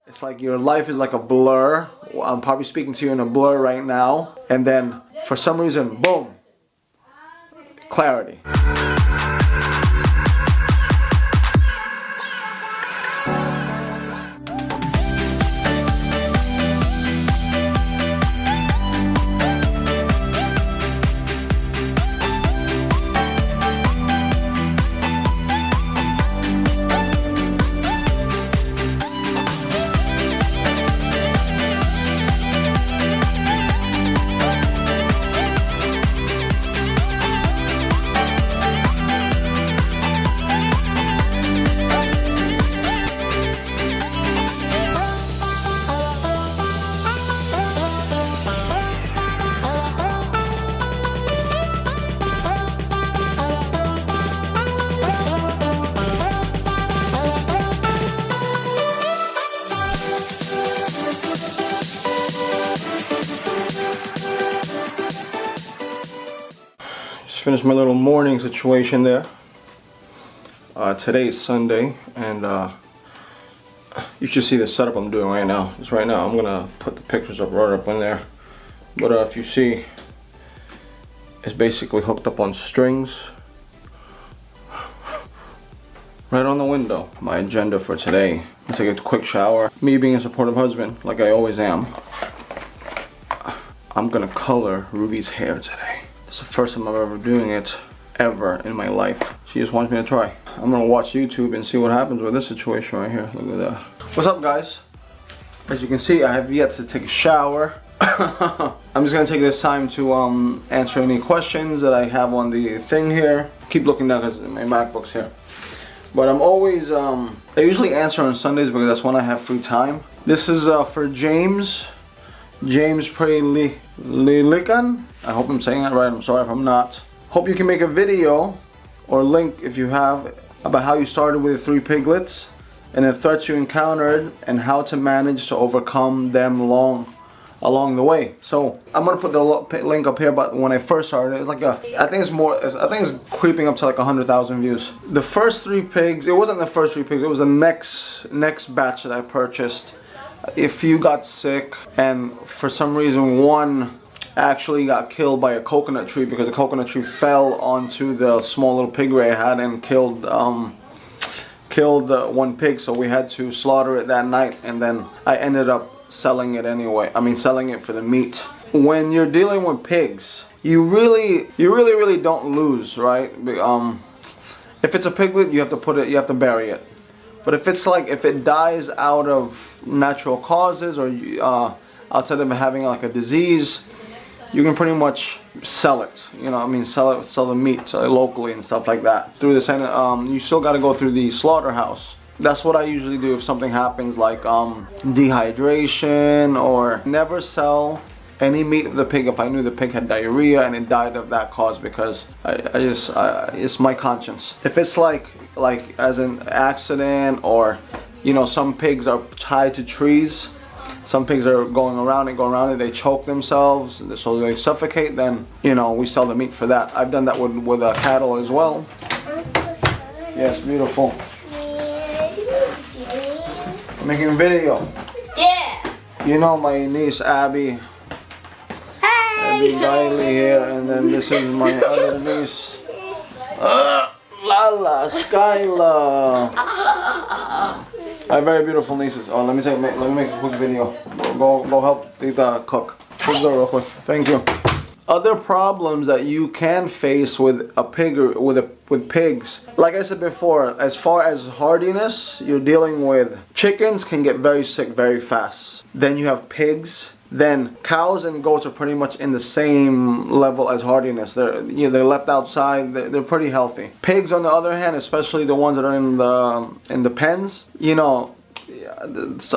It's like your life is like a blur. I'm probably speaking to you in a blur right now. And then for some reason, boom, clarity. Finished my little morning situation there. Today's Sunday, and you should see the setup I'm doing right now. Just right now, I'm gonna put the pictures up right up in there. But if you see, it's basically hooked up on strings right on the window. My agenda for today: I'll take a quick shower. Me being a supportive husband, like I always am, I'm gonna color Ruby's hair today. It's the first time I'm ever doing it ever in my life. She just wants me to try. I'm gonna watch YouTube and see what happens with this situation right here. Look at that. What's up, guys? As you can see, I have yet to take a shower. I'm just gonna take this time to answer any questions that I have on the thing here. Keep looking down because my MacBook's here. But I'm always, I usually answer on Sundays because that's when I have free time. This is for James. James Prelican. I hope I'm saying that right. I'm sorry if I'm not. Hope you can make a video or link if you have about how you started with 3 piglets and the threats you encountered and how to manage to overcome them along the way. So I'm gonna put the link up here. But when I first started, it's like I think it's creeping up to like 100,000 views. The first 3 pigs. It wasn't the first 3 pigs. It was the next batch that I purchased. A few got sick, and for some reason one actually got killed by a coconut tree because the coconut tree fell onto the small little piggery I had and killed one pig. So we had to slaughter it that night, and then I ended up selling it anyway. I mean, selling it for the meat. When you're dealing with pigs, you really don't lose, right? If it's a piglet, you have to bury it. But if it dies out of natural causes or outside of having like a disease, you can pretty much sell it. You know, I mean, sell the meat locally and stuff like that. Through this, you still got to go through the slaughterhouse. That's what I usually do if something happens like dehydration, or never sell any meat of the pig if I knew the pig had diarrhea and it died of that cause, because it's my conscience. If it's like as an accident, or you know, some pigs are tied to trees, some pigs are going around it, they choke themselves so they suffocate, then you know, we sell the meat for that. I've done that with cattle as well. Yes, beautiful. I'm making a video. Yeah. You know my niece Abby. Abby Diley here, and then this is my other niece, Lala Skyla. I have very beautiful nieces. Oh, let me make a quick video. Go help Tita cook. Let's go real quick. Thank you. Other problems that you can face with a pig or with pigs, like I said before, as far as hardiness, you're dealing with chickens can get very sick very fast. Then you have pigs. Then cows and goats are pretty much in the same level as hardiness. They're left outside. They're pretty healthy. Pigs, on the other hand, especially the ones that are in the pens, you know,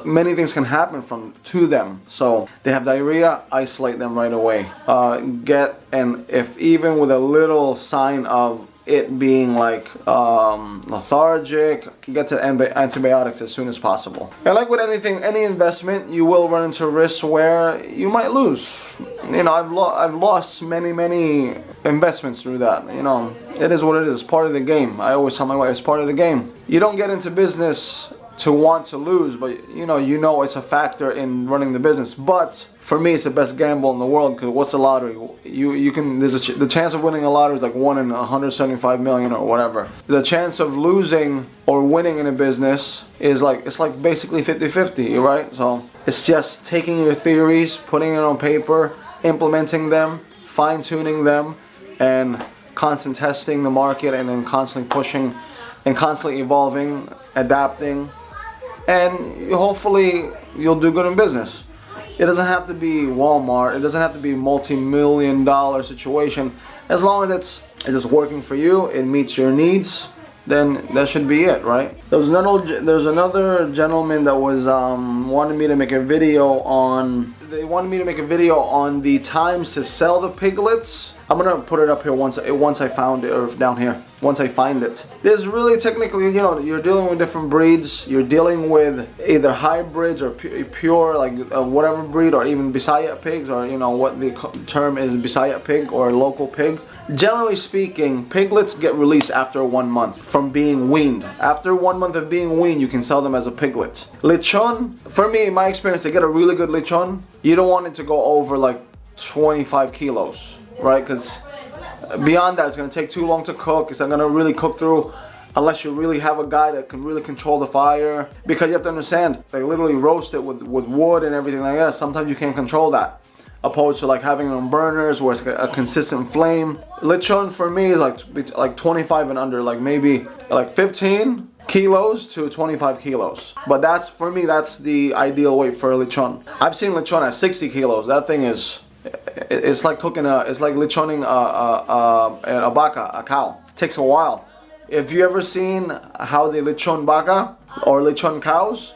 many things can happen to them. So they have diarrhea, isolate them right away. If even with a little sign of it being like lethargic, get to antibiotics as soon as possible. And like with anything, any investment, you will run into risks where you might lose. You know, I've lost many investments through that. You know, it is what it is. Part of the game. I always tell my wife, it's part of the game. You don't get into business to want to lose, but you know it's a factor in running the business. But for me, it's the best gamble in the world, because what's a lottery? You can the chance of winning a lottery is like 1 in 175 million or whatever. The chance of losing or winning in a business is it's like basically 50-50, right? So it's just taking your theories, putting it on paper, implementing them, fine-tuning them, and constant testing the market, and then constantly pushing and constantly evolving, adapting, and hopefully you'll do good in business. It doesn't have to be Walmart, it doesn't have to be a multi-million-dollar situation. As long as it's working for you, it meets your needs, then that should be it, right? There's another gentleman that was wanted me to make a video on. They wanted me to make a video on the times to sell the piglets. I'm gonna put it up here once I found it, or down here once I find it. There's really technically, you're dealing with different breeds. You're dealing with either hybrids or pure, like whatever breed, or even Bisaya pigs, or what the term is, Bisaya pig or local pig. Generally speaking, piglets get released after 1 month from being weaned. After 1 month of being weaned, you can sell them as a piglet. Lechon, for me, in my experience, to get a really good lechon, you don't want it to go over like 25 kilos, right? Because beyond that, it's going to take too long to cook. It's not going to really cook through unless you really have a guy that can really control the fire. Because you have to understand, like literally roast it with wood and everything like that. Sometimes you can't control that, opposed to like having it on burners where it's a consistent flame. Lechon for me is like 25 and under, like maybe like 15 kilos to 25 kilos. But that's, for me, that's the ideal weight for a lechon. I've seen lechon at 60 kilos. That thing is, it's like cooking it's like lechoning a vaca, a cow. It takes a while. If you ever seen how they lechon vaca or lechon cows,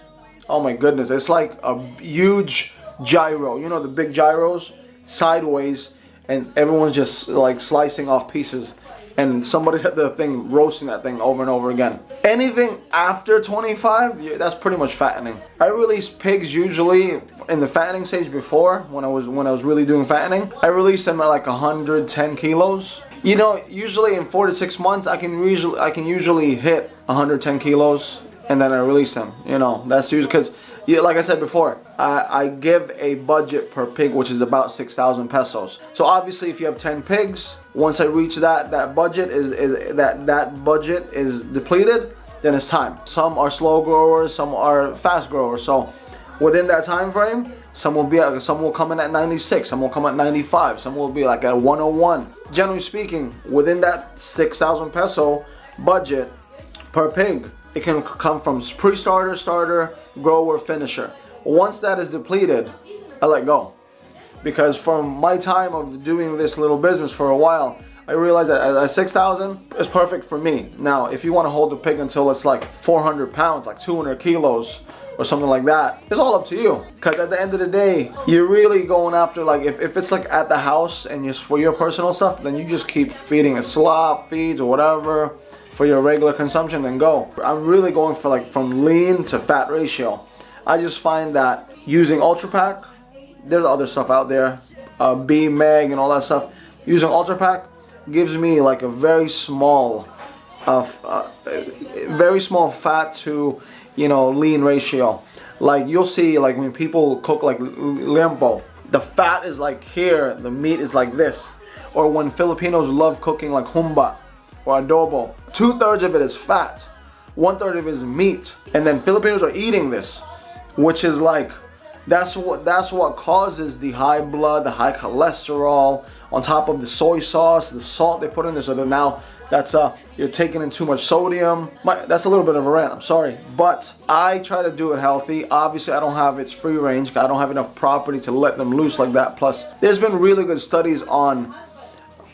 oh my goodness, it's like a huge gyro, the big gyros, sideways, and everyone's just like slicing off pieces, and somebody's at the thing roasting that thing over and over again. Anything after 25, that's pretty much fattening. I release pigs usually in the fattening stage. Before, when I was really doing fattening, I release them at like 110 kilos. Usually in 4 to 6 months, I can usually hit 110 kilos, and then I release them. That's usually because, like I said before, I give a budget per pig, which is about 6,000 pesos. So obviously, if you have 10 pigs, once I reach that budget that budget is depleted, then it's time. Some are slow growers, some are fast growers. So within that time frame, some will come in at 96, some will come at 95, some will be like at 101. Generally speaking, within that 6,000 peso budget per pig, it can come from pre-starter, starter, grower, finisher. Once that is depleted, I let go. Because from my time of doing this little business for a while, I realized that at 6,000 is perfect for me. Now, if you want to hold the pig until it's like 400 pounds, like 200 kilos, or something like that, it's all up to you. Because at the end of the day, you're really going after, like, if it's like at the house and just for your personal stuff, then you just keep feeding it slop feeds or whatever for your regular consumption, then go. I'm really going for like from lean to fat ratio. I just find that using Ultra Pack, there's other stuff out there, B Meg and all that stuff. Using Ultra Pack gives me like a very small fat to lean ratio. Like you'll see, like when people cook like limpo, the fat is like here, the meat is like this. Or when Filipinos love cooking like humba or adobo, 2/3 of it is fat, 1/3 of it is meat, and then Filipinos are eating this, which is like that's what causes the high blood, the high cholesterol, on top of the soy sauce, the salt they put in there. So that now you're taking in too much sodium. That's a little bit of a rant, I'm sorry, but I try to do it healthy. Obviously, I don't have its free range. I don't have enough property to let them loose like that. Plus, there's been really good studies on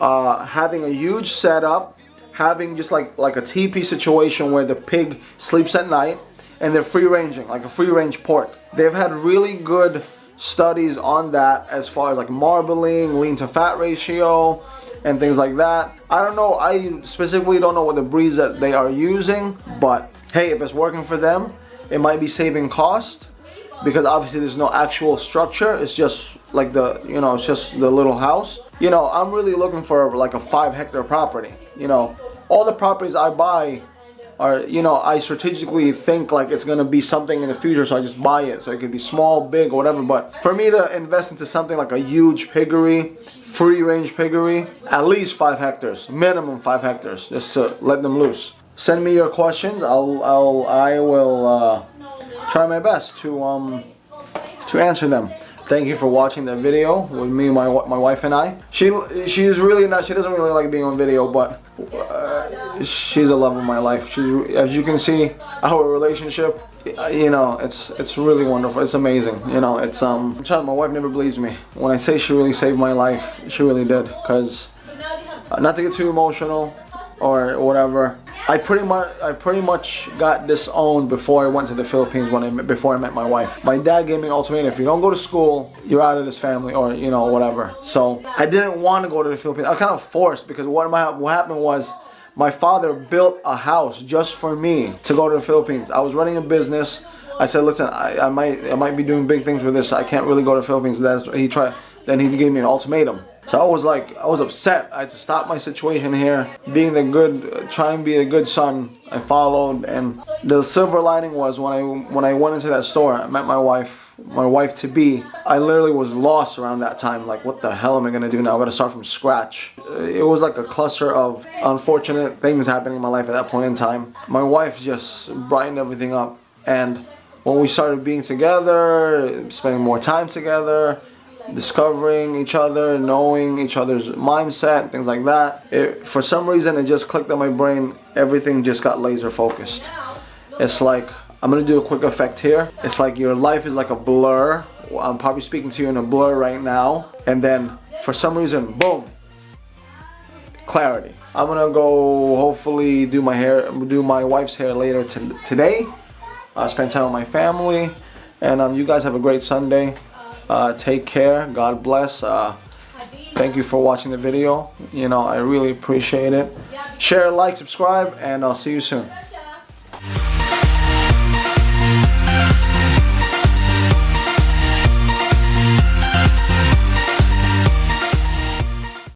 having a huge setup, having just like a teepee situation where the pig sleeps at night, and they're free ranging, like a free range pork. They've had really good studies on that as far as like marbling, lean to fat ratio, and things like that. I don't know, I specifically don't know what the breeds that they are using, but hey, if it's working for them, it might be saving cost, because obviously there's no actual structure. It's just like it's just the little house. I'm really looking for like a 5-hectare property. All the properties I buy or you know, I strategically think like it's gonna be something in the future, so I just buy it. So it could be small, big, or whatever. But for me to invest into something like a huge piggery, free range piggery, at least 5 hectares, minimum 5 hectares, just to let them loose. Send me your questions. I will try my best to answer them. Thank you for watching the video with me and my wife and I. She's really not. She doesn't really like being on video, but she's a love of my life. As you can see, our relationship, you know, it's really wonderful. It's amazing. You know, it's I'm telling you, my wife never believes me when I say she really saved my life. She really did. Cause not to get too emotional or whatever, I pretty much got disowned before I went to the Philippines before I met my wife. My dad gave me an ultimatum: if you don't go to school, you're out of this family, or you know, whatever. So I didn't want to go to the Philippines. I was kind of forced, because what happened was my father built a house just for me to go to the Philippines. I was running a business. I said, listen, I might be doing big things with this. I can't really go to the Philippines. Then he gave me an ultimatum. So I was upset. I had to stop my situation here, trying to be a good son. I followed, and the silver lining was when I went into that store, I met my wife to be. I literally was lost around that time. Like, what the hell am I gonna do now? I gotta start from scratch. It was like a cluster of unfortunate things happening in my life at that point in time. My wife just brightened everything up, and when we started being together, spending more time together, discovering each other, knowing each other's mindset, things like that, for some reason it just clicked in my brain. Everything just got laser focused. It's like, I'm gonna do a quick effect here. It's like your life is like a blur. I'm probably speaking to you in a blur right now, and then for some reason, boom, clarity. I'm gonna go hopefully do my wife's hair later today. Spend time with my family, and you guys have a great Sunday. Take care. God bless. Thank you for watching the video. You know, I really appreciate it. Share, like, subscribe, and I'll see you soon.